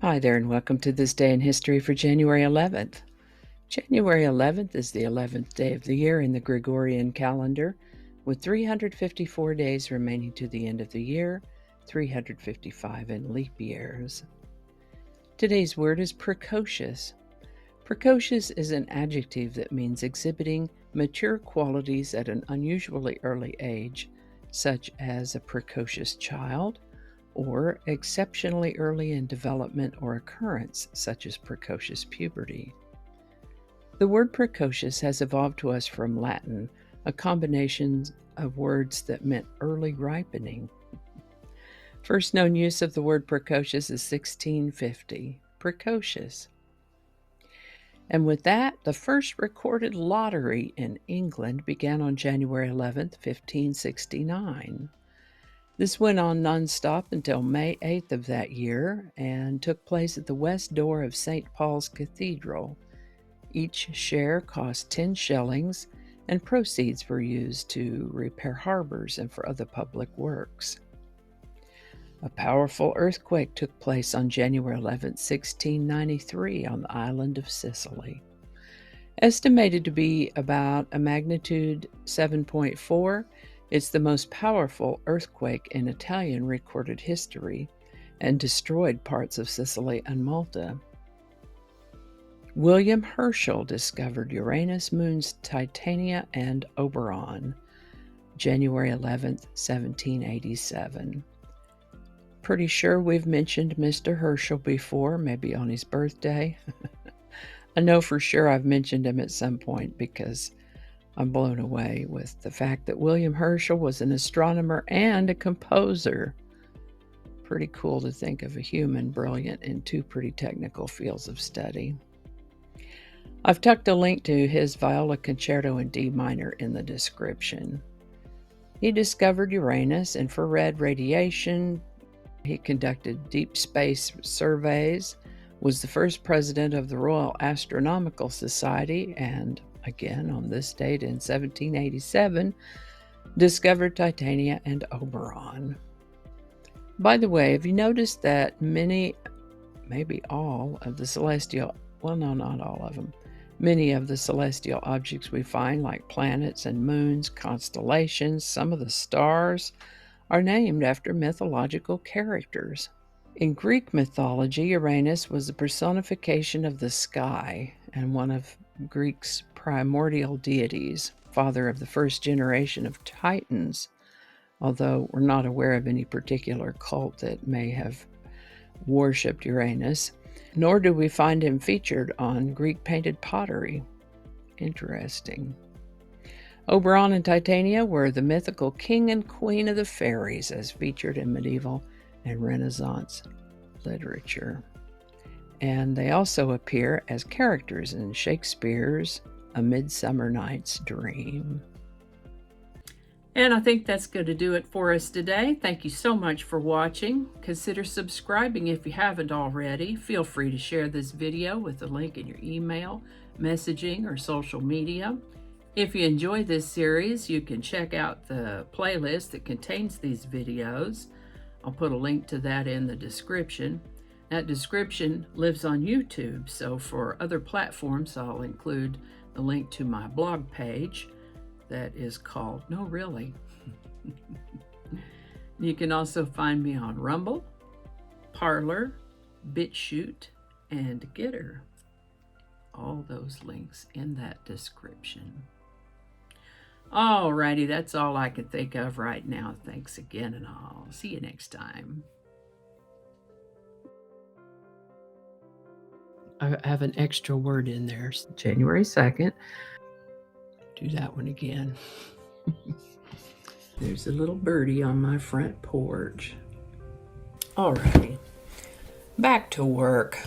Hi there, and welcome to this day in history for January 11th. January 11th is the 11th day of the year in the Gregorian calendar, with 354 days remaining to the end of the year, 355 in leap years. Today's word is precocious. Precocious is an adjective that means exhibiting mature qualities at an unusually early age, such as a precocious child, or exceptionally early in development or occurrence, such as precocious puberty. The word precocious has evolved to us from Latin, a combination of words that meant early ripening. First known use of the word precocious is 1650, precocious. And with that, the first recorded lottery in England began on January 11th, 1569. This went on nonstop until May 8th of that year and took place at the west door of St. Paul's Cathedral. Each share cost 10 shillings, and proceeds were used to repair harbors and for other public works. A powerful earthquake took place on January 11, 1693, on the island of Sicily. Estimated to be about a magnitude 7.4, it's the most powerful earthquake in Italian recorded history and destroyed parts of Sicily and Malta. William Herschel discovered Uranus, moons Titania and Oberon, January 11th, 1787. Pretty sure we've mentioned Mr. Herschel before, maybe on his birthday. I know for sure I've mentioned him at some point because I'm blown away with the fact that William Herschel was an astronomer and a composer. Pretty cool to think of a human brilliant in two pretty technical fields of study. I've tucked a link to his viola concerto in D minor in the description. He discovered Uranus, infrared radiation. He conducted deep space surveys, was the first president of the Royal Astronomical Society, and again on this date in 1787, discovered Titania and Oberon. By the way, have you noticed that many, maybe all of the celestial, well, no, not all of them, many of the celestial objects we find, like planets and moons, constellations, some of the stars, are named after mythological characters. In Greek mythology, Uranus was the personification of the sky and one of Greek's primordial deities, father of the first generation of Titans, although we're not aware of any particular cult that may have worshipped Uranus, nor do we find him featured on Greek painted pottery. Interesting. Oberon and Titania were the mythical king and queen of the fairies, as featured in medieval and Renaissance literature. And they also appear as characters in Shakespeare's A Midsummer Night's Dream. And I think that's going to do it for us today. Thank you so much for watching. Consider subscribing if you haven't already. Feel free to share this video with the link in your email, messaging, or social media. If you enjoy this series, you can check out the playlist that contains these videos. I'll put a link to that in the description. That description lives on YouTube, so for other platforms, I'll include the link to my blog page that is called, no really. You can also find me on Rumble, Parler, BitChute, and Getter. All those links in that description. Alrighty, that's all I can think of right now. Thanks again, and I'll see you next time. I have an extra word in there. January 2nd. Do that one again. There's a little birdie on my front porch. Alrighty, back to work.